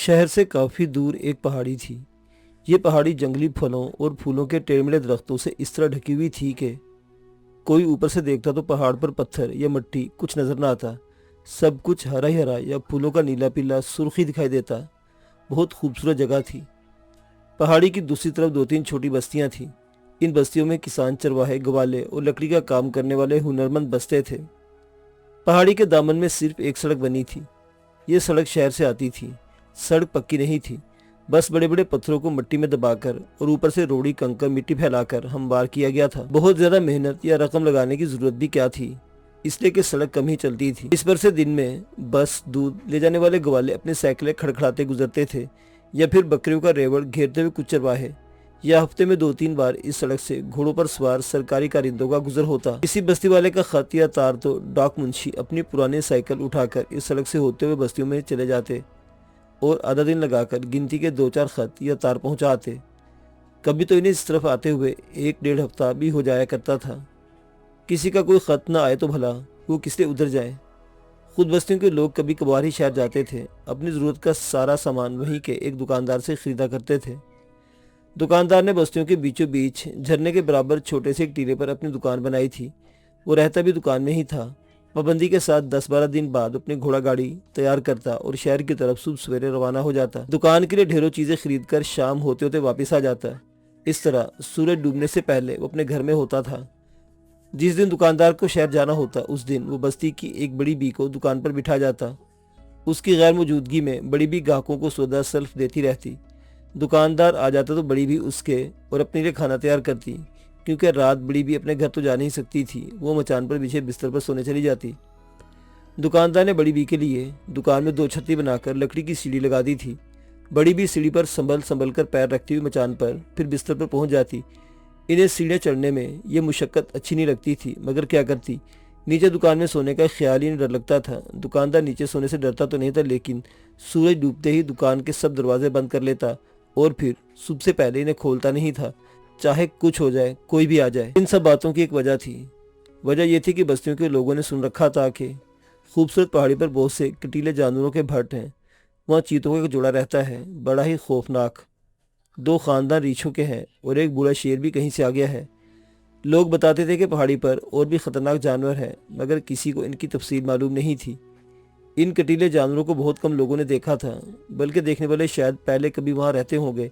शहर से काफ़ी दूर एक पहाड़ी थी। ये पहाड़ी जंगली फलों और फूलों के टेढ़मेढ़े दरख्तों से इस तरह ढकी हुई थी कि कोई ऊपर से देखता तो पहाड़ पर पत्थर या मिट्टी कुछ नजर न आता। सब कुछ हरा ही हरा या फूलों का नीला पीला सुर्खी दिखाई देता। बहुत खूबसूरत जगह थी। पहाड़ी की दूसरी तरफ दो तीन छोटी बस्तियां थीं। इन बस्तियों में किसान, चरवाहे, ग्वाले और लकड़ी का काम करने वाले हुनरमंद बसते थे। पहाड़ी के दामन में सिर्फ एक सड़क बनी थी। ये सड़क शहर से आती थी। सड़क पक्की नहीं थी, बस बड़े बड़े पत्थरों को मिट्टी में दबाकर और ऊपर से रोड़ी, कंकर, मिट्टी फैलाकर हमवार किया गया था। बहुत ज्यादा मेहनत या रकम लगाने की जरूरत भी क्या थी, इसलिए कि सड़क कम ही चलती थी। इस पर से दिन में बस दूध ले जाने वाले ग्वाले अपनी साइकिलें खड़खड़ाते गुजरते थे, या फिर बकरियों का रेवड़ घेरते हुए कुछ चरवाहे, या हफ्ते में दो तीन बार इस सड़क से घोड़ों पर सवार सरकारी कारिंदों का गुजर होता। किसी बस्ती वाले का खत या तार तो डाक मुंशी अपनी पुरानी साइकिल उठाकर इस सड़क से होते हुए बस्तियों में चले जाते और आधा दिन लगाकर गिनती के दो चार खत या तार पहुंचाते। कभी तो इन्हें इस तरफ आते हुए एक डेढ़ हफ्ता भी हो जाया करता था। किसी का कोई खत न आए तो भला वो किसलिए उधर जाए। खुद बस्तियों के लोग कभी कभार ही शहर जाते थे। अपनी ज़रूरत का सारा सामान वहीं के एक दुकानदार से खरीदा करते थे। दुकानदार ने बस्तियों के बीचों बीच झरने के बराबर छोटे से एक टीले पर अपनी दुकान बनाई थी। वो रहता भी दुकान में ही था। पाबंदी के साथ 10-12 दिन बाद अपनी घोड़ा गाड़ी तैयार करता और शहर की तरफ सुबह सवेरे रवाना हो जाता। दुकान के लिए ढेरों चीजें खरीद कर शाम होते होते वापस आ जाता। इस तरह सूरज डूबने से पहले वो अपने घर में होता था। जिस दिन दुकानदार को शहर जाना होता, उस दिन वो बस्ती की एक बड़ी बी को दुकान पर बिठा जाता। उसकी गैर मौजूदगी में बड़ी बी ग्राहकों को सौदा सल्फ देती रहती। दुकानदार आ जाता तो बड़ी भी उसके और अपने लिए खाना तैयार करती, क्योंकि रात बड़ी भी अपने घर तो जा नहीं सकती थी। वो मचान पर बिछे बिस्तर पर सोने चली जाती। दुकानदार ने बड़ी बी के लिए दुकान में दो छत्ती बनाकर लकड़ी की सीढ़ी लगा दी थी। बड़ी बी सीढ़ी पर संभल संभल कर पैर रखती हुई मचान पर फिर बिस्तर पर पहुंच जाती। इन्हें सीढ़ियाँ चढ़ने में ये मुशक्कत अच्छी नहीं लगती थी, मगर क्या करती। नीचे दुकान में सोने का ख्याल ही नहीं डर लगता था। दुकानदार नीचे सोने से डरता तो नहीं था, लेकिन सूरज डूबते ही दुकान के सब दरवाजे बंद कर लेता और फिर सुबह से पहले इन्हें खोलता नहीं था, चाहे कुछ हो जाए, कोई भी आ जाए। इन सब बातों की एक वजह थी। वजह यह थी कि बस्तियों के लोगों ने सुन रखा था कि खूबसूरत पहाड़ी पर बहुत से कटीले जानवरों के भट्ट हैं। वहाँ चीतों का एक जोड़ा रहता है, बड़ा ही खौफनाक। दो खानदान रीछों के हैं और एक बूढ़ा शेर भी कहीं से आ गया है। लोग बताते थे कि पहाड़ी पर और भी खतरनाक जानवर हैं, मगर किसी को इनकी तफसील मालूम नहीं थी। इन कटीले जानवरों को बहुत कम लोगों ने देखा था, बल्कि देखने वाले शायद पहले कभी वहाँ रहते होंगे।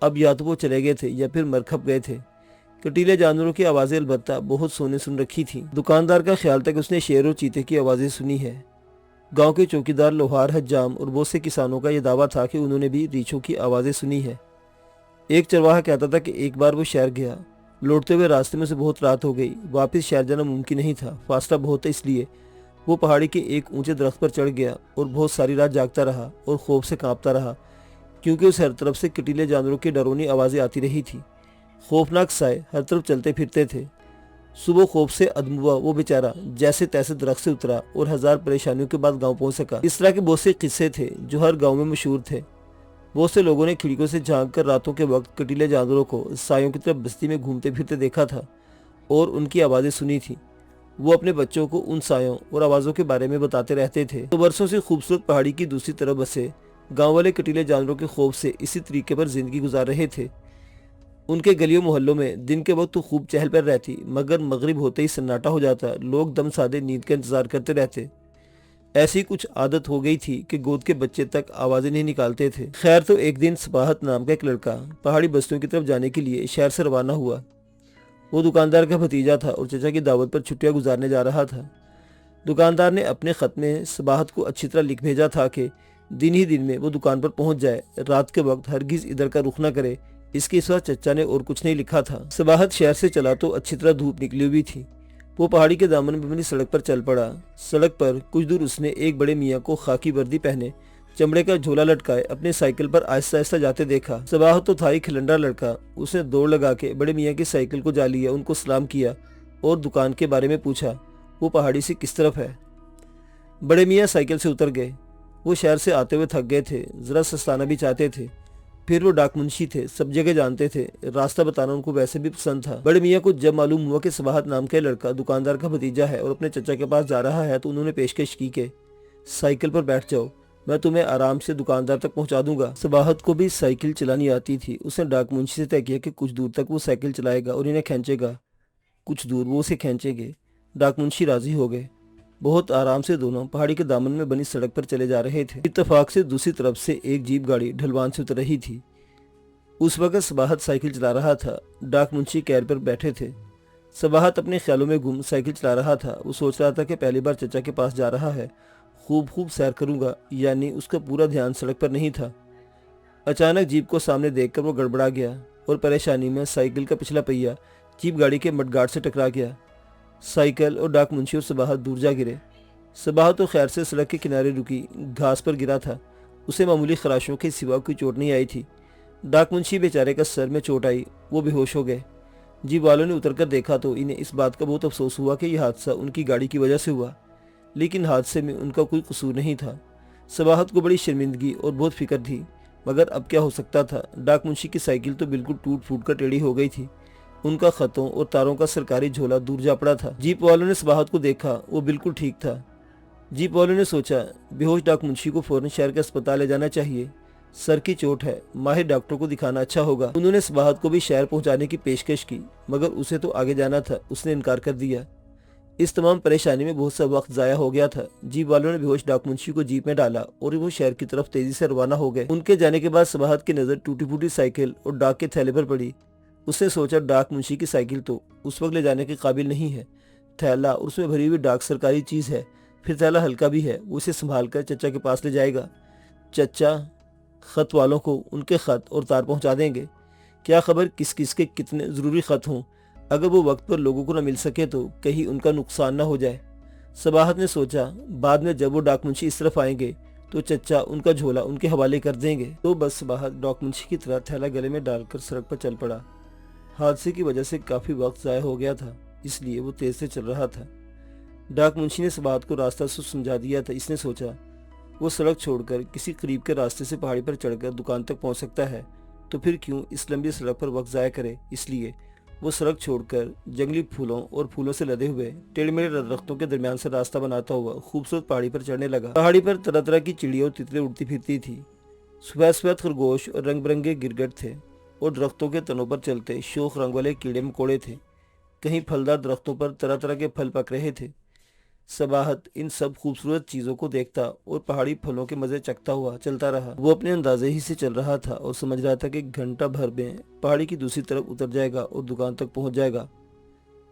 अब या तो वो चले गए थे या फिर मरखप गए थे। कटीले जानवरों की आवाज़ें अलबत्ता बहुत सोने सुन रखी थी। दुकानदार का ख्याल था कि उसने शेर और चीते की आवाज़ें सुनी है। गांव के चौकीदार, लोहार, हज्जाम और बहुत से किसानों का यह दावा था कि उन्होंने भी रीछों की आवाज़ें सुनी है। एक चरवाहा कहता था कि एक बार वो शहर गया। लौटते हुए रास्ते में से बहुत रात हो गई। वापस शहर जाना मुमकिन नहीं था, फासला बहुत था। इसलिए वो पहाड़ी के एक ऊंचे दरख्त पर चढ़ गया और बहुत सारी रात जागता रहा और खौफ से कांपता रहा, क्योंकि उस हर तरफ से कटीले जानवरों की डरावनी आवाज़ें आती रही थी। खौफनाक साए हर तरफ चलते फिरते थे। सुबह खौफ से अदमुआ वो बेचारा जैसे तैसे दरख्त से उतरा और हजार परेशानियों के बाद गांव पहुंच सका। इस तरह के बहुत से किस्से थे जो हर गांव में मशहूर थे। बहुत से लोगों ने खिड़कियों से झांक कर रातों के वक्त कटीले जानवरों को सायों की तरफ बस्ती में घूमते फिरते देखा था और उनकी आवाज़ें सुनी थी। वो अपने बच्चों को उन सायों और आवाज़ों के बारे में बताते रहते थे। तो बरसों से खूबसूरत पहाड़ी की दूसरी तरफ बसे गांव वाले कटीले जानवरों के खौफ से इसी तरीके पर जिंदगी गुजार रहे थे। उनके गलियों मोहल्लों में दिन के वक्त तो खूब चहल पहल रहती, मगर मगरिब होते ही सन्नाटा हो जाता। लोग दम साधे नींद का इंतजार करते रहते। ऐसी कुछ आदत हो गई थी कि गोद के बच्चे तक आवाजें नहीं निकालते थे। खैर, तो एक दिन सबाहत नाम का एक लड़का पहाड़ी बस्तियों की तरफ जाने के लिए शहर से रवाना हुआ। वो दुकानदार का भतीजा था और चचा की दावत पर छुट्टियां गुजारने जा रहा था। दुकानदार ने अपने खत में सबाहत को अच्छी तरह लिख भेजा था कि दिन ही दिन में वो दुकान पर पहुंच जाए, रात के वक्त हरगिज इधर का रुख न करे। इसके सिवा चचा ने और कुछ नहीं लिखा था। सबाहत शहर से चला तो अच्छी तरह धूप निकली हुई थी। वो पहाड़ी के दामन में बनी सड़क पर चल पड़ा। सड़क पर कुछ दूर उसने एक बड़े मियाँ को खाकी वर्दी पहने, चमड़े का झोला लटकाए अपने साइकिल पर आहिस्ता आहिस्ता जाते देखा। सबाहत तो था ही खिलंडरा लड़का। उसने दौड़ लगा के बड़े मियाँ की साइकिल को जा लिया, उनको सलाम किया और दुकान के बारे में पूछा। वो पहाड़ी से किस तरफ है? बड़े मियाँ साइकिल से उतर गए। वो शहर से आते हुए थक गए थे, जरा सस्ताना भी चाहते थे। फिर वो डाकमुंशी थे, सब जगह जानते थे, रास्ता बताना उनको वैसे भी पसंद था। बड़े मियाँ को जब मालूम हुआ कि सबाहत नाम का लड़का दुकानदार का भतीजा है और अपने चचा के पास जा रहा है, तो उन्होंने पेशकश की कि साइकिल पर बैठ जाओ, मैं तुम्हें आराम से दुकानदार तक पहुंचा दूंगा। सबाहत को भी साइकिल चलानी आती थी। उसने डाक मुंशी से तय किया कि कुछ दूर तक वो साइकिल चलाएगा और इन्हें खींचेगा, कुछ दूर वो उसे खींचेंगे। डाक मुंशी राजी हो गए। बहुत आराम से दोनों पहाड़ी के दामन में बनी सड़क पर चले जा रहे थे। इत्तेफाक से दूसरी तरफ से एक जीप गाड़ी ढलवान से उतर रही थी। उस वक्त सबाहत साइकिल चला रहा था। डाक मुंशी कैर पर बैठे थे। सबाहत अपने ख्यालों में गुम साइकिल चला रहा था। वो सोच रहा था कि पहली बार चचा के पास जा रहा है, खूब सैर करूंगा, यानी उसका पूरा ध्यान सड़क पर नहीं था। अचानक जीप को सामने देखकर वो गड़बड़ा गया और परेशानी में साइकिल का पिछला पहिया जीप गाड़ी के मडगार्ड से टकरा गया। साइकिल और डाक मुंशी और सबाहत दूर जा गिरे। सबाहत तो खैर से सड़क के किनारे रुकी घास पर गिरा था। उसे मामूली खराशों के सिवा कोई चोट नहीं आई थी। डाक मुंशी बेचारे का सर में चोट आई, वो बेहोश हो गए। जीप वालों ने उतरकर देखा तो इन्हें इस बात का बहुत अफसोस हुआ कि यह हादसा उनकी गाड़ी की वजह से हुआ, लेकिन हादसे में उनका कोई कसूर नहीं था। सबाहत को बड़ी शर्मिंदगी और बहुत फिक्र थी, मगर अब क्या हो सकता था। डाक मुंशी की साइकिल तो बिल्कुल टूट फूट कर टेढ़ी हो गई थी। उनका खतों और तारों का सरकारी झोला दूर जा पड़ा था। जीप वालों ने सबाहत को देखा, वो बिल्कुल ठीक था। जीप वालों ने सोचा बेहोश डाक मुंशी को फौरन शहर के अस्पताल ले जाना चाहिए, सर की चोट है, माहिर डॉक्टर को दिखाना अच्छा होगा। उन्होंने सबाहत को भी शहर पहुंचाने की पेशकश की, मगर उसे तो आगे जाना था, उसने इनकार कर दिया। इस तमाम परेशानी में बहुत सा वक्त जाया हो गया था। जीप वालों ने बेहोश डाक मुंशी को जीप में डाला और वो शहर की तरफ तेजी से रवाना हो गए। उनके जाने के बाद सबाहत की नजर टूटी फूटी साइकिल और डाक के थैले पर पड़ी। उसने सोचा डाक मुंशी की साइकिल तो उस वक्त ले जाने के काबिल नहीं है। थैला और उसमें भरी हुई डाक सरकारी चीज है, फिर थैला हल्का भी है, वो उसे संभाल कर चचा के पास ले जाएगा। चचा खत वालों को उनके खत और तार पहुंचा देंगे। क्या खबर किस किस के कितने जरूरी खत हों, अगर वो वक्त पर लोगों को न मिल सके तो कहीं उनका नुकसान न हो जाए। सबाहत ने सोचा बाद में जब वो डाक मुंशी इस तरफ आएंगे तो चचा उनका झोला उनके हवाले कर देंगे। तो बस सबाहत डाक मुंशी की तरह थैला गले में डालकर सड़क पर चल पड़ा। हादसे की वजह से काफी वक्त जाया हो गया था, इसलिए वो तेज से चल रहा था। डाक मुंशी ने सबाहत को रास्ता समझा दिया था। इसने सोचा वो सड़क छोड़कर किसी करीब के रास्ते से पहाड़ी पर चढ़कर दुकान तक पहुंच सकता है, तो फिर क्यों इस लंबी सड़क पर वक्त जाया करे। इसलिए वो सड़क छोड़कर जंगली फूलों और फूलों से लदे हुए टेढ़मेढ़े दरख्तों के दरमियान से रास्ता बनाता हुआ खूबसूरत पहाड़ी पर चढ़ने लगा। पहाड़ी पर तरह तरह की चिड़िया और तितलियां उड़ती फिरती थी। सफेद सफेद खरगोश और रंग बिरंगे गिरगिट थे और दरख्तों के तनों पर चलते शोख रंग वाले कीड़े मकोड़े थे। कहीं फलदार दरख्तों पर तरह तरह के फल पक रहे थे। सबाहत इन सब खूबसूरत चीजों को देखता और पहाड़ी फलों के मजे चखता हुआ चलता रहा। वो अपने अंदाजे ही से चल रहा था और समझ रहा था कि घंटा भर में पहाड़ी की दूसरी तरफ उतर जाएगा और दुकान तक पहुंच जाएगा।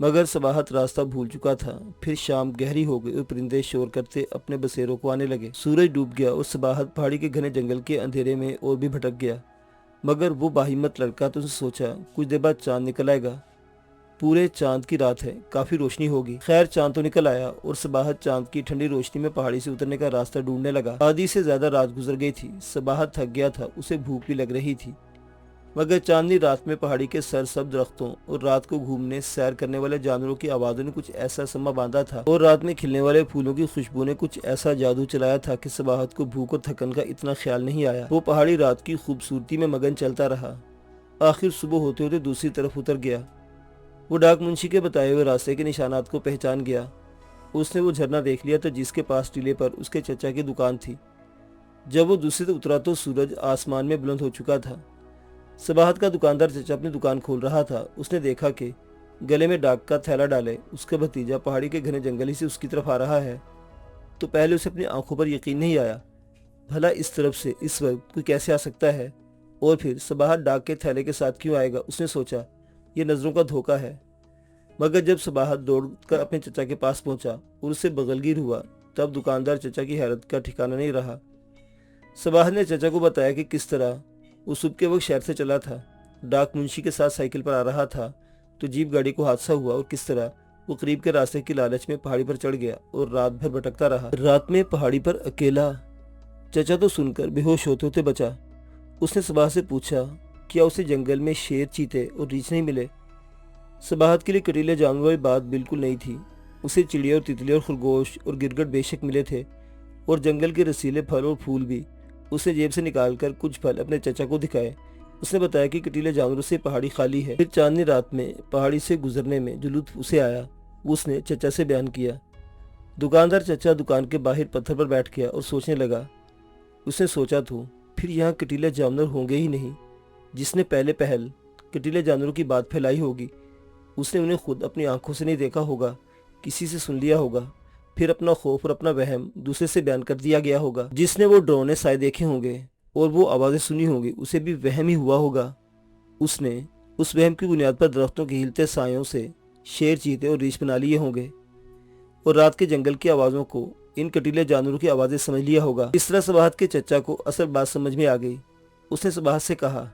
मगर सबाहत रास्ता भूल चुका था। फिर शाम गहरी हो गई और परिंदे शोर करते अपने बसेरों को आने लगे। सूरज डूब गया और सबाहत पहाड़ी के घने जंगल के अंधेरे में और भी भटक गया। मगर वो बाहिम्मत लड़का तो सोचा कुछ देर बाद चांद निकल आएगा। पूरे चांद की रात है, काफी रोशनी होगी। खैर चांद तो निकल आया और सबाहत चांद की ठंडी रोशनी में पहाड़ी से उतरने का रास्ता ढूंढने लगा। आधी से ज्यादा रात गुजर गई थी। सबाहत थक गया था, उसे भूख भी लग रही थी। मगर चांदनी रात में पहाड़ी के सरसब्ज दरख्तों और रात को घूमने सैर करने वाले जानवरों की आवाजों ने कुछ ऐसा समा बांधा था और रात में खिलने वाले फूलों की खुशबू ने कुछ ऐसा जादू चलाया था कि सबाहत को भूख और थकन का इतना ख्याल नहीं आया। वो पहाड़ी रात की खूबसूरती में मगन चलता रहा। आखिर सुबह होते होते दूसरी तरफ उतर गया। वो डाक मुंशी के बताए हुए रास्ते के निशानात को पहचान गया। उसने वो झरना देख लिया था जिसके पास टीले पर उसके चचा की दुकान थी। जब वो दूसरी तरफ उतरा तो सूरज आसमान में बुलंद हो चुका था। सबाहत का दुकानदार चचा अपनी दुकान खोल रहा था। उसने देखा कि गले में डाक का थैला डाले उसका भतीजा पहाड़ी के घने जंगल ही से उसकी तरफ आ रहा है। तो पहले उसे अपनी आंखों पर यकीन नहीं आया, भला इस तरफ से इस वक्त कोई कैसे आ सकता है, और फिर सबाहत डाक के थैले के साथ क्यों आएगा। उसने सोचा ये नजरों का धोखा है। मगर जब सबाहत दौड़कर अपने चचा के पास पहुंचा और उससे बगलगीर हुआ तब दुकानदार चचा की हैरत का ठिकाना नहीं रहा। सबाहत ने चचा को बताया कि किस तरह वो सुबह के वक्त शहर से चला था, डाक मुंशी के साथ साइकिल पर आ रहा था तो जीप गाड़ी को हादसा हुआ और किस तरह वो करीब के रास्ते की लालच में पहाड़ी पर चढ़ गया और रात भर भटकता रहा। रात में पहाड़ी पर अकेला। चचा तो सुनकर बेहोश होते होते बचा। उसने सबाहत से पूछा क्या उसे जंगल में शेर, चीते और रीछ नहीं मिले। सबाहत के लिए कटीले जानवरों वाली बात बिल्कुल नहीं थी। उसे चिड़िया और तितली और खरगोश और गिरगिट बेशक मिले थे और जंगल के रसीले फल और फूल भी। उसने जेब से निकालकर कुछ फल अपने चचा को दिखाए। उसने बताया कि कटीले जानवरों से पहाड़ी खाली है। फिर चांदनी रात में पहाड़ी से गुजरने में जो लुत्फ उसे आया उसने चचा से बयान किया। दुकानदार चचा दुकान के बाहर पत्थर पर बैठ गया और सोचने लगा उसने सोचा तो फिर यहाँ कटीले जानवर होंगे ही नहीं। जिसने पहले पहल कटीले जानवरों की बात फैलाई होगी उसने उन्हें खुद अपनी आंखों से नहीं देखा होगा, किसी से सुन लिया होगा, फिर अपना खौफ और अपना वहम दूसरे से बयान कर दिया गया होगा। जिसने वो डरावने साए देखे होंगे और वो आवाज़ें सुनी होंगी उसे भी वहम ही हुआ होगा। उसने उस वहम की बुनियाद पर दरख्तों के हिलते सायों से शेर, चीते और रीछ बना लिए होंगे और रात के जंगल की आवाज़ों को इन कटीले जानवरों की आवाज़ें समझ लिया होगा। इस तरह सबाहत के चचा को असल बात समझ में आ गई। उसने सबाहत से कहा,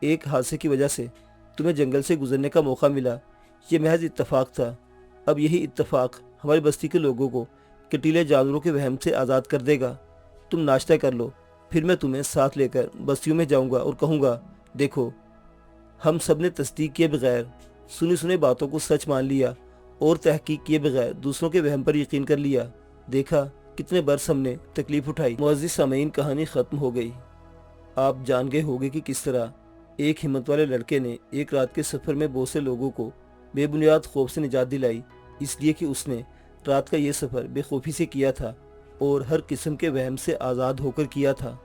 एक हादसे की वजह से तुम्हें जंगल से गुजरने का मौका मिला, ये महज इत्तफाक था। अब यही इत्तफाक हमारी बस्ती के लोगों को कटीले जानवरों के वहम से आज़ाद कर देगा। तुम नाश्ता कर लो, फिर मैं तुम्हें साथ लेकर बस्तियों में जाऊंगा और कहूँगा, देखो हम सब ने तस्दीक किए बगैर सुनी सुनी बातों को सच मान लिया और तहकीक किए बगैर दूसरों के वहम पर यकीन कर लिया। देखा कितने बरस हमने तकलीफ उठाई। मुअज़्ज़िज़ सामीन, कहानी ख़त्म हो गई। आप जान गए होंगे कि किस तरह एक हिम्मत वाले लड़के ने एक रात के सफ़र में बहुत से लोगों को बेबुनियाद खौफ से निजात दिलाई, इसलिए कि उसने रात का ये सफ़र बेखौफी से किया था और हर किस्म के वहम से आज़ाद होकर किया था।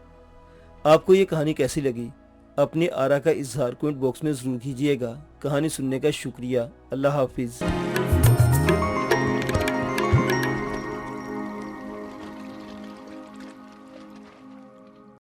आपको ये कहानी कैसी लगी? अपनी आरा का इजहार कमेंट बॉक्स में ज़रूर कीजिएगा। कहानी सुनने का शुक्रिया। अल्लाह हाफिज़।